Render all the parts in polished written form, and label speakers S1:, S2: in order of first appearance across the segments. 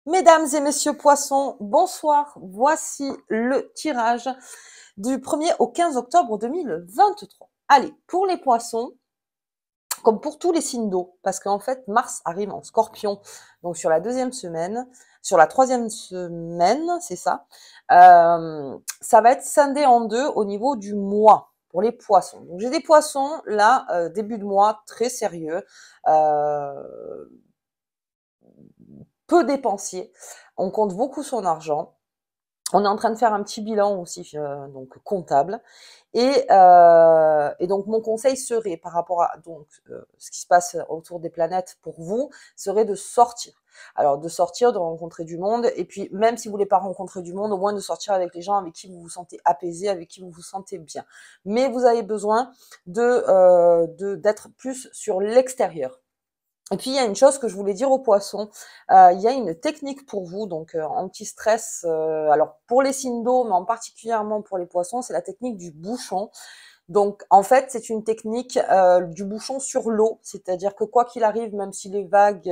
S1: Mesdames et messieurs poissons, bonsoir. Voici le tirage du 1er au 15 octobre 2023. Allez, pour les poissons, comme pour tous les signes d'eau, parce qu'en fait, Mars arrive en Scorpion, donc sur la deuxième semaine, sur la troisième semaine, c'est ça, ça va être scindé en deux au niveau du mois pour les poissons. Donc j'ai des poissons là, début de mois, très sérieux, euh, peu dépensier, on compte beaucoup son argent. On est en train de faire un petit bilan aussi, donc comptable. Et donc mon conseil serait, par rapport à donc ce qui se passe autour des planètes pour vous, serait de sortir. Alors de sortir, de rencontrer du monde, et puis même si vous voulez pas rencontrer du monde, au moins de sortir avec les gens avec qui vous vous sentez apaisé, avec qui vous vous sentez bien. Mais vous avez besoin d'être plus sur l'extérieur. Et puis il y a une chose que je voulais dire aux poissons, il y a une technique pour vous, donc anti-stress, alors pour les signes d'eau, mais en particulièrement pour les poissons, c'est la technique du bouchon. Donc en fait, c'est une technique du bouchon sur l'eau, c'est-à-dire que quoi qu'il arrive, même si les vagues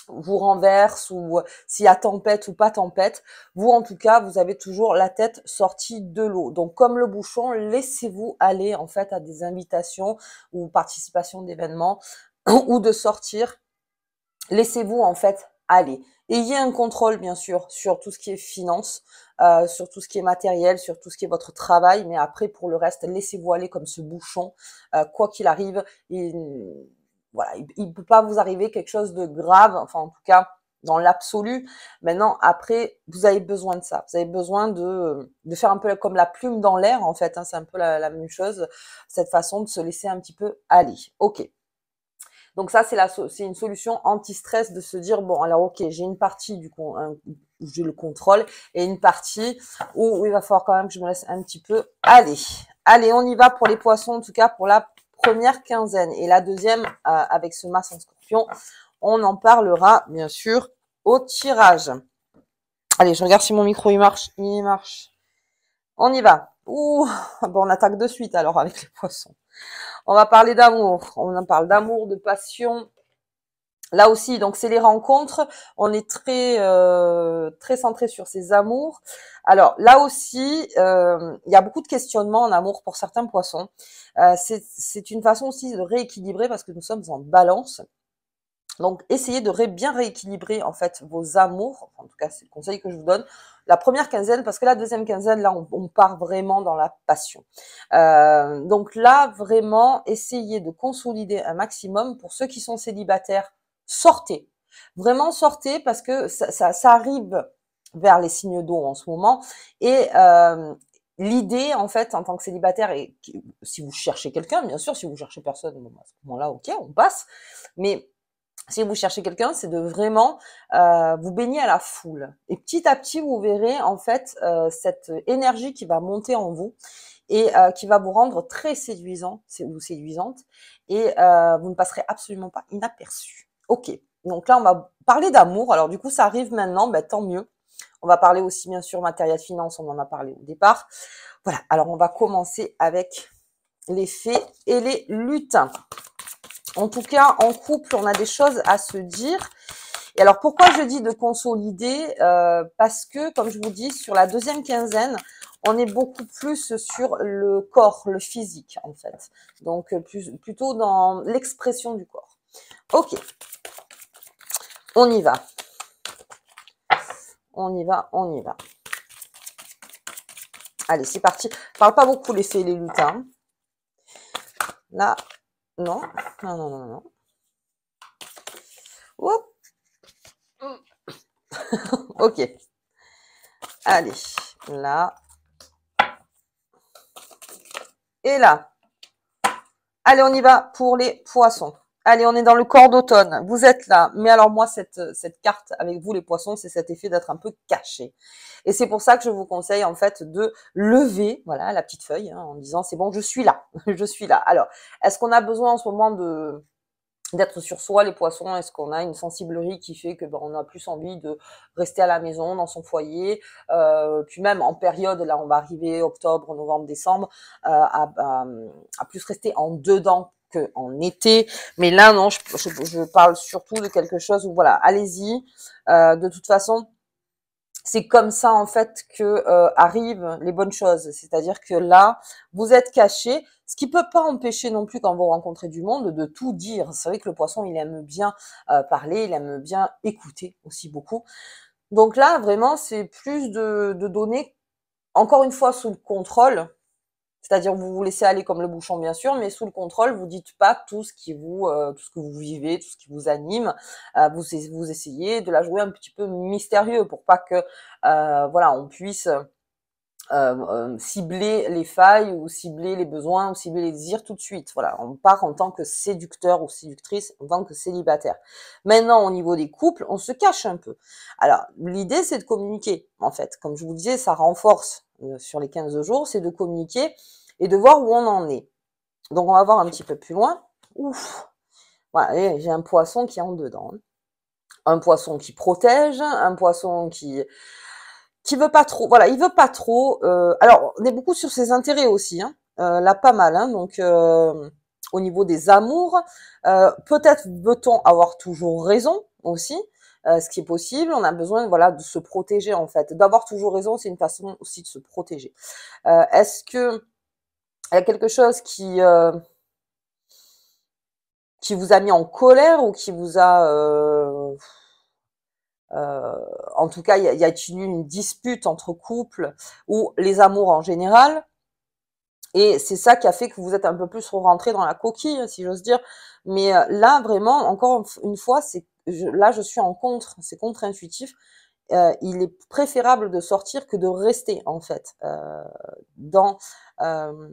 S1: vous renversent ou s'il y a tempête ou pas tempête, vous en tout cas, vous avez toujours la tête sortie de l'eau. Donc comme le bouchon, laissez-vous aller en fait à des invitations ou participation d'événements ou de sortir, laissez-vous en fait aller. Ayez un contrôle bien sûr sur tout ce qui est finance, sur tout ce qui est matériel, sur tout ce qui est votre travail, mais après pour le reste, laissez-vous aller comme ce bouchon, quoi qu'il arrive. Voilà, il peut pas vous arriver quelque chose de grave, enfin en tout cas dans l'absolu. Maintenant, après, vous avez besoin de ça. Vous avez besoin de faire un peu comme la plume dans l'air, en fait. Hein, c'est un peu la même chose, cette façon de se laisser un petit peu aller. Ok. Donc ça, c'est une solution anti-stress de se dire, bon, alors ok, j'ai une partie où j'ai le contrôle et une partie où il va falloir quand même que je me laisse un petit peu aller. Allez, on y va pour les poissons, en tout cas pour la première quinzaine. Et la deuxième, avec ce Mars en Scorpion, on en parlera bien sûr au tirage. Allez, je regarde si mon micro il marche. Il marche. On y va. Ouh, bon, on attaque de suite alors avec les poissons. On va parler d'amour. On en parle d'amour, de passion. Là aussi, donc c'est les rencontres. On est très centré sur ces amours. Alors là aussi, il y a beaucoup de questionnements en amour pour certains poissons. C'est une façon aussi de rééquilibrer parce que nous sommes en balance. Donc, essayez de bien rééquilibrer en fait vos amours. En tout cas, c'est le conseil que je vous donne. La première quinzaine, parce que la deuxième quinzaine, là, on part vraiment dans la passion. Donc là, vraiment, essayez de consolider un maximum. Pour ceux qui sont célibataires, sortez. Vraiment sortez parce que ça arrive vers les signes d'eau en ce moment. Et l'idée, en fait, en tant que célibataire, et si vous cherchez quelqu'un, bien sûr, si vous cherchez personne, bon, à ce moment-là, ok, on passe. Mais si vous cherchez quelqu'un, c'est de vraiment vous baigner à la foule. Et petit à petit, vous verrez en fait cette énergie qui va monter en vous et qui va vous rendre très séduisant ou séduisante. Et vous ne passerez absolument pas inaperçu. Ok, donc là, on va parler d'amour. Alors du coup, ça arrive maintenant, ben, tant mieux. On va parler aussi bien sûr matériel finance, on en a parlé au départ. Voilà, alors on va commencer avec les fées et les lutins. En tout cas, en couple, on a des choses à se dire. Et alors, pourquoi je dis de consolider parce que, comme je vous dis, sur la deuxième quinzaine, on est beaucoup plus sur le corps, le physique, en fait. Donc, plutôt dans l'expression du corps. Ok, on y va. On y va, on y va. Allez, c'est parti. Je parle pas beaucoup les fées et les lutins. Là, non, non, non, non, non. Oups. Ok. Allez, là. Et là. Allez, on y va pour les poissons. Allez, on est dans le corps d'automne. Vous êtes là. Mais alors moi, cette carte avec vous, les poissons, c'est cet effet d'être un peu caché. Et c'est pour ça que je vous conseille en fait de lever, voilà, la petite feuille, hein, en disant c'est bon, je suis là, je suis là. Alors, est-ce qu'on a besoin en ce moment d'être sur soi, les poissons? Est-ce qu'on a une sensiblerie qui fait que on a plus envie de rester à la maison, dans son foyer, puis même en période, là on va arriver octobre, novembre, décembre, à plus rester en dedans qu'en été. Mais là, non, je parle surtout de quelque chose où, voilà, allez-y. De toute façon, c'est comme ça en fait que arrivent les bonnes choses. C'est-à-dire que là, vous êtes caché, ce qui peut pas empêcher non plus quand vous rencontrez du monde de tout dire. C'est vrai que le poisson, il aime bien parler, il aime bien écouter aussi beaucoup. Donc là, vraiment, c'est plus de donner, encore une fois, sous le contrôle. C'est-à-dire vous vous laissez aller comme le bouchon, bien sûr, mais sous le contrôle, vous dites pas tout ce tout ce que vous vivez, tout ce qui vous anime. Vous essayez de la jouer un petit peu mystérieux pour pas que, voilà, on puisse cibler les failles ou cibler les besoins ou cibler les désirs tout de suite. Voilà, on part en tant que séducteur ou séductrice, en tant que célibataire. Maintenant, au niveau des couples, on se cache un peu. Alors, l'idée, c'est de communiquer, en fait. Comme je vous disais, ça renforce sur les 15 jours, c'est de communiquer et de voir où on en est. Donc, on va voir un petit peu plus loin. Ouf, voilà, j'ai un poisson qui est en dedans. Un poisson qui protège, un poisson qui veut pas trop, voilà, il veut pas trop. Alors, on est beaucoup sur ses intérêts aussi, hein. Là, pas mal, hein. Donc, au niveau des amours, peut-être veut-on avoir toujours raison aussi, ce qui est possible. On a besoin, voilà, de se protéger en fait. D'avoir toujours raison, c'est une façon aussi de se protéger. Est-ce que il y a quelque chose qui vous a mis en colère ou qui vous a en tout cas, y a-t-il eu une dispute entre couples ou les amours en général? Et c'est ça qui a fait que vous êtes un peu plus rentré dans la coquille, si j'ose dire. Mais là, vraiment, encore une fois, là, je suis en contre, c'est contre-intuitif. Il est préférable de sortir que de rester, en fait, dans, euh,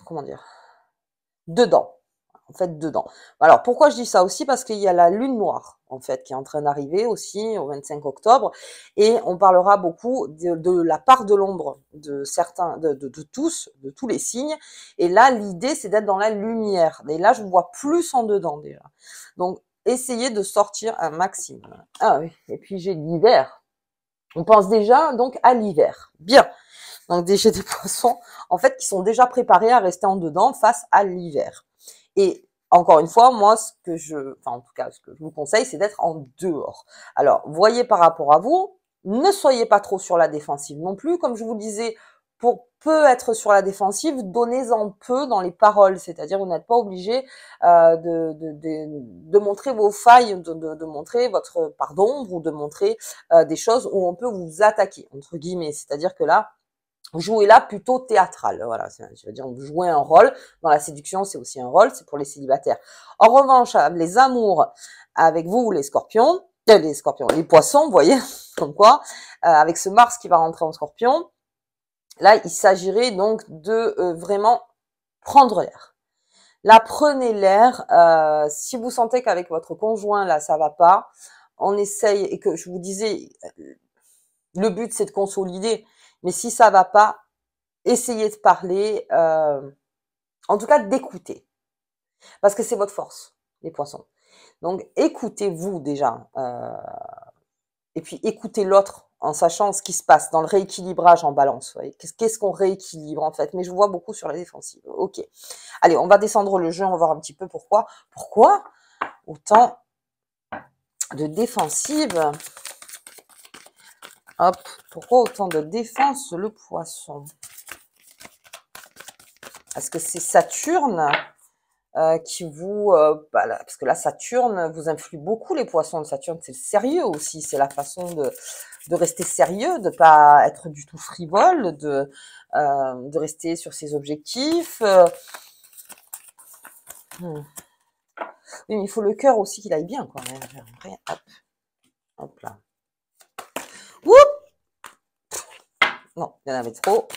S1: comment dire, dedans. En fait, dedans. Alors, pourquoi je dis ça aussi? Parce qu'il y a la lune noire, en fait, qui est en train d'arriver aussi au 25 octobre. Et on parlera beaucoup de la part de l'ombre de certains, de tous les signes. Et là, l'idée, c'est d'être dans la lumière. Et là, je vous vois plus en dedans, déjà. Donc, essayez de sortir un maximum. Ah oui. Et puis, j'ai l'hiver. On pense déjà, donc, à l'hiver. Bien. Donc, j'ai des poissons, en fait, qui sont déjà préparés à rester en dedans face à l'hiver. Et encore une fois, moi, en tout cas, ce que je vous conseille, c'est d'être en dehors. Alors, voyez par rapport à vous, ne soyez pas trop sur la défensive non plus. Comme je vous disais, pour peu être sur la défensive, donnez-en peu dans les paroles. C'est-à-dire, vous n'êtes pas obligé de montrer vos failles, de montrer votre part d'ombre ou de montrer des choses où on peut vous attaquer, entre guillemets. C'est-à-dire que là, jouer là plutôt théâtral, voilà, je veux dire, jouer un rôle, dans la séduction c'est aussi un rôle, c'est pour les célibataires. En revanche, les amours avec vous, les poissons, vous voyez, comme quoi, avec ce Mars qui va rentrer en Scorpion, là il s'agirait donc de vraiment prendre l'air. Là, prenez l'air, si vous sentez qu'avec votre conjoint, là, ça va pas, on essaye, et que je vous disais, le but c'est de consolider, mais si ça va pas, essayez de parler, en tout cas d'écouter, parce que c'est votre force, les poissons. Donc écoutez-vous déjà, et puis écoutez l'autre en sachant ce qui se passe dans le rééquilibrage en balance. Qu'est-ce qu'on rééquilibre en fait? Mais je vois beaucoup sur la défensive. Ok. Allez, on va descendre le jeu, on va voir un petit peu pourquoi. Pourquoi autant de défensive? Hop, pourquoi autant de défense le poisson? Est-ce que c'est Saturne qui vous... parce que là, Saturne vous influe beaucoup, les poissons. Saturne, c'est le sérieux aussi. C'est la façon de rester sérieux, de pas être du tout frivole, de rester sur ses objectifs. Oui, mais il faut le cœur aussi qu'il aille bien, quoi. Après, hop, hop là. Oup! Non, il y en avait trop.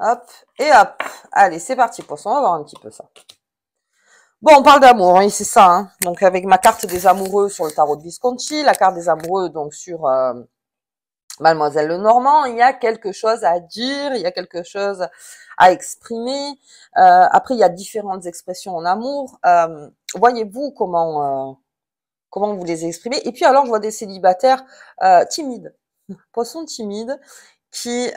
S1: Hop, et hop. Allez, c'est parti, poisson. On va voir un petit peu ça. Bon, on parle d'amour, oui, c'est ça. Hein. Donc, avec ma carte des amoureux sur le tarot de Visconti, la carte des amoureux donc sur Mademoiselle Lenormand, il y a quelque chose à dire, il y a quelque chose à exprimer. Après, il y a différentes expressions en amour. Voyez-vous comment vous les exprimez. Et puis, alors, je vois des célibataires timides, poissons timides, qui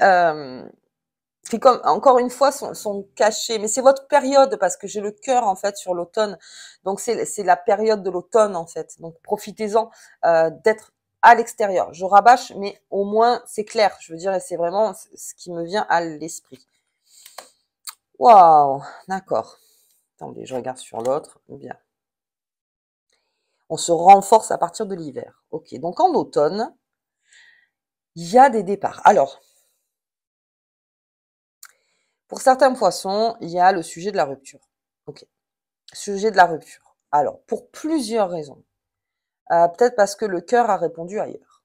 S1: qui comme encore une fois sont cachés. Mais c'est votre période parce que j'ai le cœur en fait sur l'automne. Donc c'est la période de l'automne en fait. Donc profitez-en d'être à l'extérieur. Je rabâche, mais au moins c'est clair. Je veux dire, et c'est vraiment ce qui me vient à l'esprit. Waouh, d'accord. Attendez, je regarde sur l'autre. Bien. On se renforce à partir de l'hiver. Ok, donc en automne, il y a des départs. Alors, pour certains poissons, il y a le sujet de la rupture. Ok, sujet de la rupture. Alors, pour plusieurs raisons. Peut-être parce que le cœur a répondu ailleurs.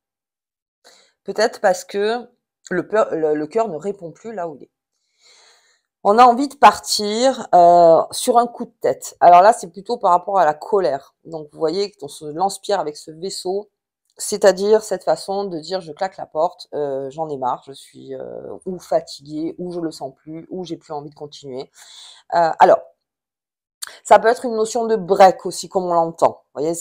S1: Peut-être parce que le cœur ne répond plus là où il est. On a envie de partir sur un coup de tête. Alors là, c'est plutôt par rapport à la colère. Donc, vous voyez qu'on se lance-pierre avec ce vaisseau, c'est-à-dire cette façon de dire je claque la porte, j'en ai marre, je suis ou fatiguée, ou je le sens plus, ou j'ai plus envie de continuer. Alors, ça peut être une notion de break aussi, comme on l'entend. Vous voyez,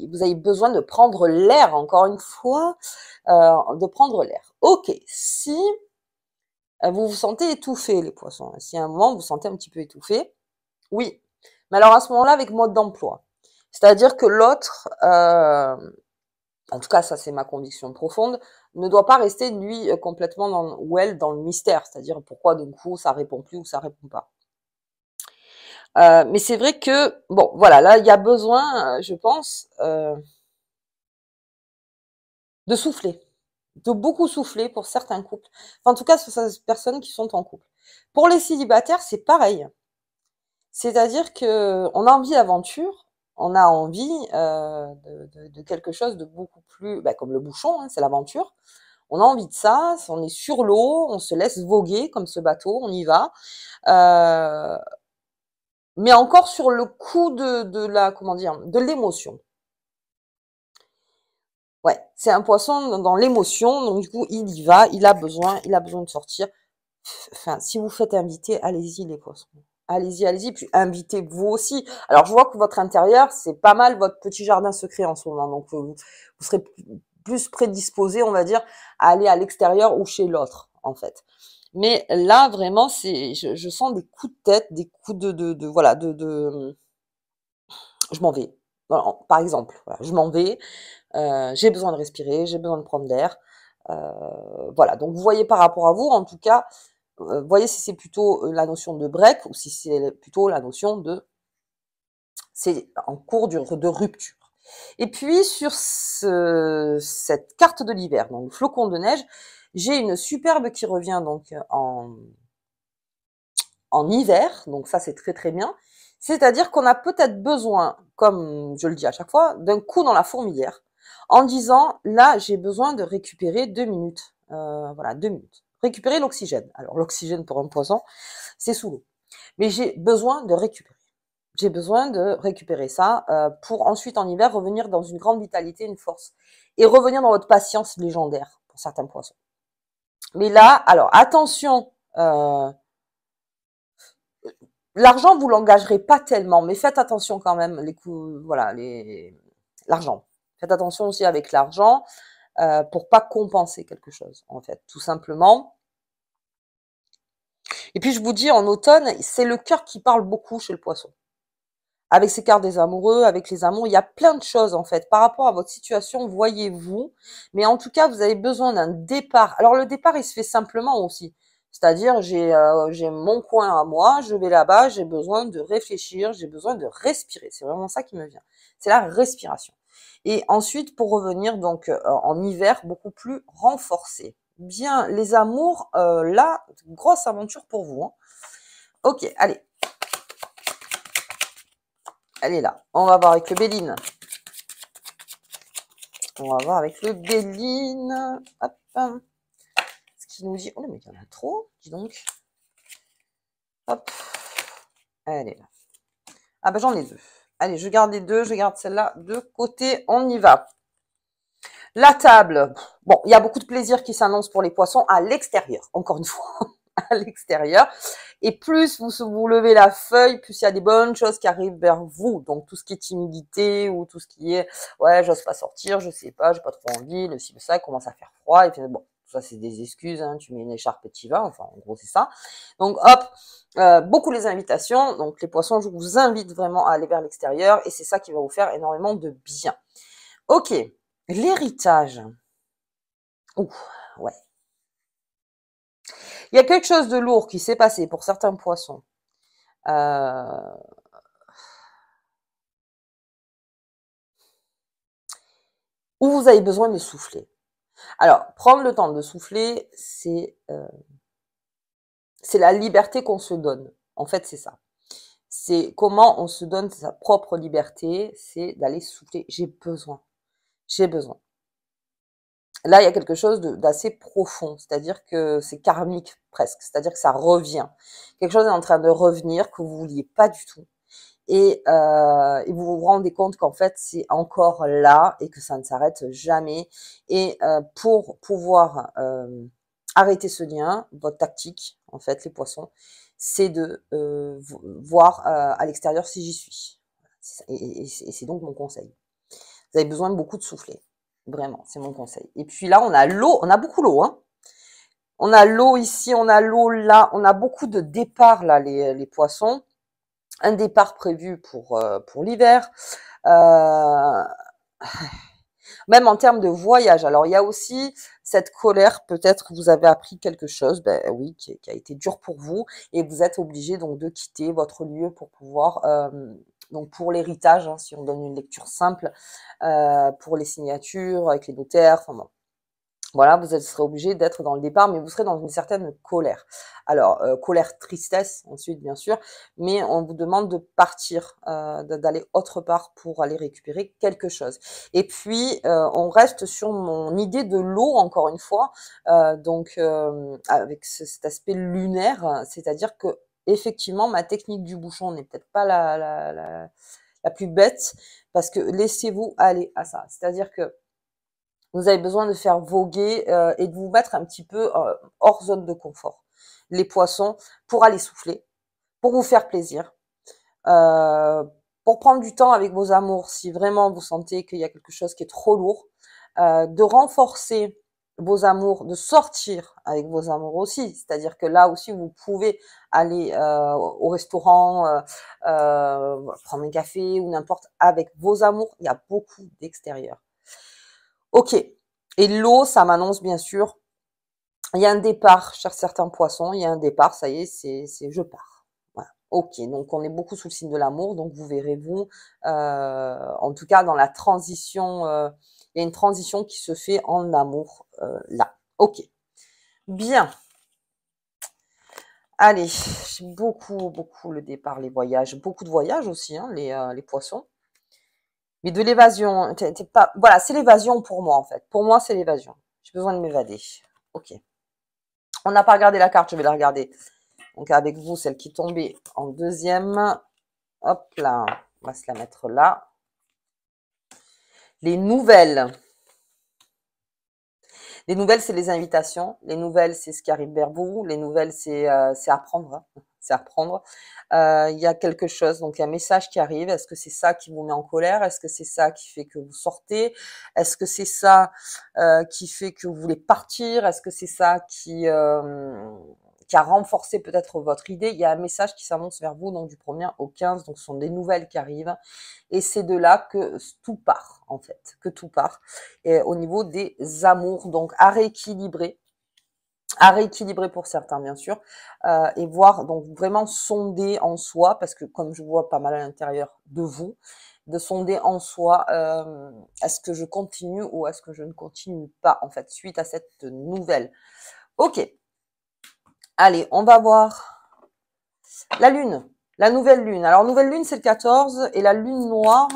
S1: vous avez besoin de prendre l'air, encore une fois, de prendre l'air. Ok, si vous vous sentez étouffé, les poissons, si à un moment vous vous sentez un petit peu étouffé, oui. Mais alors à ce moment-là, avec mode d'emploi. C'est-à-dire que l'autre, en tout cas ça c'est ma conviction profonde, ne doit pas rester lui complètement ou elle dans le mystère, c'est-à-dire pourquoi d'un coup ça répond plus ou ça répond pas. Mais c'est vrai que, bon, voilà, là, il y a besoin, je pense, de souffler, de beaucoup souffler pour certains couples. Enfin, en tout cas, sur ces personnes qui sont en couple. Pour les célibataires, c'est pareil. C'est-à-dire que on a envie d'aventure, on a envie de quelque chose de beaucoup plus, bah, comme le bouchon, hein, c'est l'aventure. On a envie de ça, on est sur l'eau, on se laisse voguer comme ce bateau, on y va. Euh, mais encore sur le coup de la, comment dire, de l'émotion. Ouais, c'est un poisson dans l'émotion, donc du coup, il y va, il a besoin de sortir. Enfin, si vous faites inviter, allez-y les poissons. Allez-y, allez-y, puis invitez-vous aussi. Alors, je vois que votre intérieur, c'est pas mal votre petit jardin secret en ce moment, donc vous serez plus prédisposé, on va dire, à aller à l'extérieur ou chez l'autre, en fait. Mais là, vraiment, je sens des coups de tête, des coups voilà, je m'en vais. Voilà, par exemple, voilà, je m'en vais, j'ai besoin de respirer, j'ai besoin de prendre l'air. Voilà, donc vous voyez par rapport à vous, en tout cas, voyez si c'est plutôt la notion de break ou si c'est plutôt la notion de c'est en cours de rupture. Et puis sur cette carte de l'hiver, donc le flocon de neige, j'ai une superbe qui revient donc en hiver, donc ça c'est très très bien. C'est-à-dire qu'on a peut-être besoin, comme je le dis à chaque fois, d'un coup dans la fourmilière, en disant là j'ai besoin de récupérer 2 minutes, voilà 2 minutes, récupérer l'oxygène. Alors l'oxygène pour un poisson, c'est sous l'eau, mais j'ai besoin de récupérer. J'ai besoin de récupérer ça pour ensuite en hiver revenir dans une grande vitalité, une force, et revenir dans votre patience légendaire pour certains poissons. Mais là, alors attention. L'argent, vous l'engagerez pas tellement, mais faites attention quand même, les coups, voilà, l'argent. Faites attention aussi avec l'argent pour pas compenser quelque chose, en fait, tout simplement. Et puis je vous dis, en automne, c'est le cœur qui parle beaucoup chez le poisson. Avec ces cartes des amoureux, avec les amours, il y a plein de choses en fait. Par rapport à votre situation, voyez-vous. Mais en tout cas, vous avez besoin d'un départ. Alors le départ, il se fait simplement aussi. C'est-à-dire, j'ai mon coin à moi, je vais là-bas, j'ai besoin de réfléchir, j'ai besoin de respirer. C'est vraiment ça qui me vient. C'est la respiration. Et ensuite, pour revenir donc en hiver, beaucoup plus renforcé. Bien, les amours, là, grosse aventure pour vous. Hein. Ok, allez. Elle est là. On va voir avec le Béline. On va voir avec le Béline. Hop. Ce qui nous dit... Oh, mais il y en a trop. Dis donc. Hop. Elle est là. Ah ben j'en ai 2. Allez, je garde les 2. Je garde celle-là de côté. On y va. La table. Bon, il y a beaucoup de plaisir qui s'annonce pour les poissons à l'extérieur. Encore une fois. À l'extérieur. Et plus vous levez la feuille, plus il y a des bonnes choses qui arrivent vers vous. Donc tout ce qui est timidité ou tout ce qui est ouais, j'ose pas sortir, je sais pas, j'ai pas trop envie, le ci, le ça, commence à faire froid, et puis bon, ça c'est des excuses, hein, tu mets une écharpe et tu y vas, enfin en gros c'est ça. Donc hop, beaucoup les invitations, donc les poissons, je vous invite vraiment à aller vers l'extérieur et c'est ça qui va vous faire énormément de bien. Ok, l'héritage. Ouh, ouais. Il y a quelque chose de lourd qui s'est passé pour certains poissons. Où vous avez besoin de souffler. Alors, prendre le temps de souffler, c'est la liberté qu'on se donne. En fait, c'est ça. C'est comment on se donne sa propre liberté, c'est d'aller souffler. J'ai besoin. J'ai besoin. Là, il y a quelque chose d'assez profond, c'est-à-dire que c'est karmique presque, c'est-à-dire que ça revient. Quelque chose est en train de revenir que vous vouliez pas du tout. Et vous vous rendez compte qu'en fait, c'est encore là et que ça ne s'arrête jamais. Et pour pouvoir arrêter ce lien, votre tactique, en fait, les poissons, c'est de voir à l'extérieur si j'y suis. Et c'est donc mon conseil. Vous avez besoin de beaucoup de souffler. Vraiment, c'est mon conseil. Et puis là, on a l'eau, on a beaucoup l'eau, hein. On a l'eau ici, on a l'eau là, on a beaucoup de départs là, les poissons. Un départ prévu pour l'hiver. Euh, Même en termes de voyage. Alors, il y a aussi cette colère, peut-être que vous avez appris quelque chose, ben oui, qui a été dur pour vous, et vous êtes obligé donc de quitter votre lieu pour pouvoir, donc pour l'héritage, hein, si on donne une lecture simple, pour les signatures avec les notaires, enfin bon, voilà, vous serez obligé d'être dans le départ, mais vous serez dans une certaine colère. Alors, colère, tristesse, ensuite, bien sûr, mais on vous demande de partir, d'aller autre part pour aller récupérer quelque chose. Et puis, on reste sur mon idée de l'eau, encore une fois, donc avec cet aspect lunaire, c'est-à-dire que effectivement, ma technique du bouchon n'est peut-être pas la plus bête, parce que laissez-vous aller à ça. C'est-à-dire que vous avez besoin de faire voguer et de vous mettre un petit peu hors zone de confort. Les poissons, pour aller souffler, pour vous faire plaisir, euh, pour prendre du temps avec vos amours, si vraiment vous sentez qu'il y a quelque chose qui est trop lourd, de renforcer vos amours, de sortir avec vos amours aussi. C'est-à-dire que là aussi, vous pouvez aller au restaurant, prendre un café ou n'importe avec vos amours. Il y a beaucoup d'extérieur. Ok. Et l'eau, ça m'annonce bien sûr, il y a un départ chez certains poissons, il y a un départ, ça y est, c'est je pars. Voilà. Ok, donc on est beaucoup sous le signe de l'amour, donc vous verrez vous, en tout cas dans la transition, il y a une transition qui se fait en amour là. Ok, bien. Allez, j'aime beaucoup le départ, les voyages, beaucoup de voyages aussi, hein, les poissons. Mais de l'évasion, pas, voilà, c'est l'évasion pour moi en fait. Pour moi, c'est l'évasion. J'ai besoin de m'évader. Ok. On n'a pas regardé la carte, je vais la regarder. Donc avec vous, celle qui tombait en deuxième. Hop là, on va se la mettre là. Les nouvelles. Les nouvelles, c'est les invitations. Les nouvelles, c'est ce qui arrive vers vous. Les nouvelles, c'est apprendre. Hein. C'est apprendre. Il y a quelque chose, donc un message qui arrive. Est-ce que c'est ça qui vous met en colère? Est-ce que c'est ça qui fait que vous sortez? Est-ce que c'est ça qui fait que vous voulez partir? Est-ce que c'est ça qui a renforcé peut-être votre idée? Il y a un message qui s'annonce vers vous, donc du 1er au 15, donc ce sont des nouvelles qui arrivent. Et c'est de là que tout part, en fait, que tout part. Et au niveau des amours, donc à rééquilibrer pour certains bien sûr, et voir donc vraiment sonder en soi, parce que comme je vois pas mal à l'intérieur de vous, de sonder en soi, est-ce que je continue ou est-ce que je ne continue pas en fait suite à cette nouvelle. Ok, allez, on va voir la lune, la nouvelle lune. Alors nouvelle lune c'est le 14 et la lune noire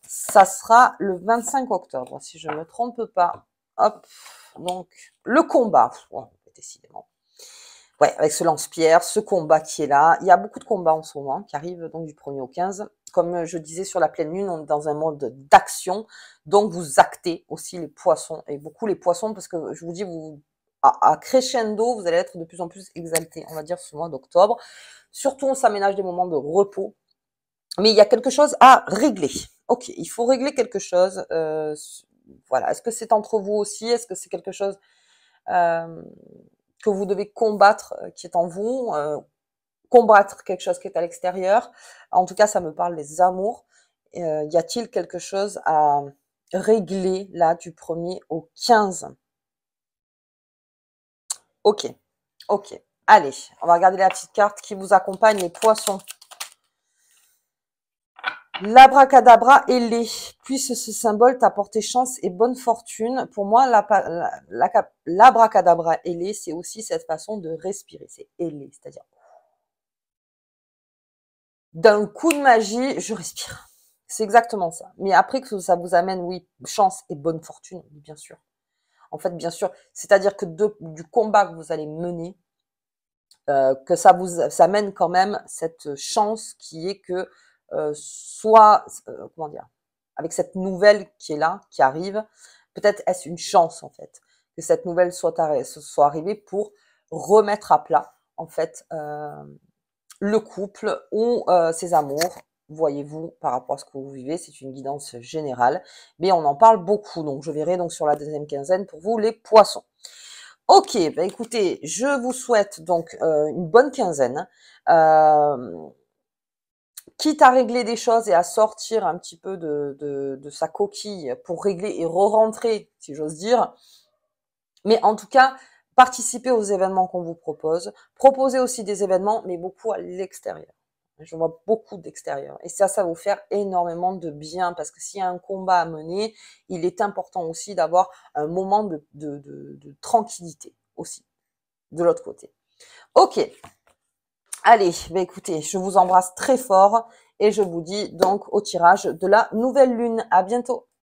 S1: ça sera le 25 octobre si je ne me trompe pas. Hop, donc le combat. Oh, décidément. Ouais, avec ce lance-pierre, ce combat qui est là. Il y a beaucoup de combats en ce moment qui arrivent donc du 1er au 15. Comme je disais sur la pleine lune, on est dans un mode d'action. Donc vous actez aussi les poissons et beaucoup les poissons parce que je vous dis, vous à crescendo, vous allez être de plus en plus exalté, on va dire ce mois d'octobre. Surtout, on s'aménage des moments de repos. Mais il y a quelque chose à régler. Ok, il faut régler quelque chose. Voilà. Est-ce que c'est entre vous aussi? Est-ce que c'est quelque chose que vous devez combattre, qui est en vous, combattre quelque chose qui est à l'extérieur. En tout cas, ça me parle des amours. Y a-t-il quelque chose à régler là du 1er au 15? Ok, ok. Allez, on va regarder la petite carte qui vous accompagne, les poissons. L'abracadabra ailé. Puisse ce symbole t'apporter chance et bonne fortune. Pour moi, l'abracadabra ailé, c'est aussi cette façon de respirer. C'est ailé, c'est-à-dire d'un coup de magie, je respire. C'est exactement ça. Mais après que ça vous amène, oui, chance et bonne fortune, bien sûr. En fait, bien sûr, c'est-à-dire que du combat que vous allez mener, que ça mène quand même cette chance qui est que soit, comment dire, avec cette nouvelle qui est là, qui arrive, peut-être est-ce une chance en fait, que cette nouvelle soit arrivée pour remettre à plat en fait le couple ou ses amours. Voyez-vous, par rapport à ce que vous vivez, c'est une guidance générale, mais on en parle beaucoup, donc je verrai donc sur la deuxième quinzaine pour vous les poissons. Ok, bah écoutez, je vous souhaite donc une bonne quinzaine. Quitte à régler des choses et à sortir un petit peu de sa coquille pour régler et re-rentrer, si j'ose dire. Mais en tout cas, participez aux événements qu'on vous propose. Proposez aussi des événements, mais beaucoup à l'extérieur. Je vois beaucoup d'extérieur. Et ça va vous faire énormément de bien parce que s'il y a un combat à mener, il est important aussi d'avoir un moment de tranquillité aussi, de l'autre côté. Ok. Allez, bah écoutez, je vous embrasse très fort et je vous dis donc au tirage de la nouvelle lune. À bientôt.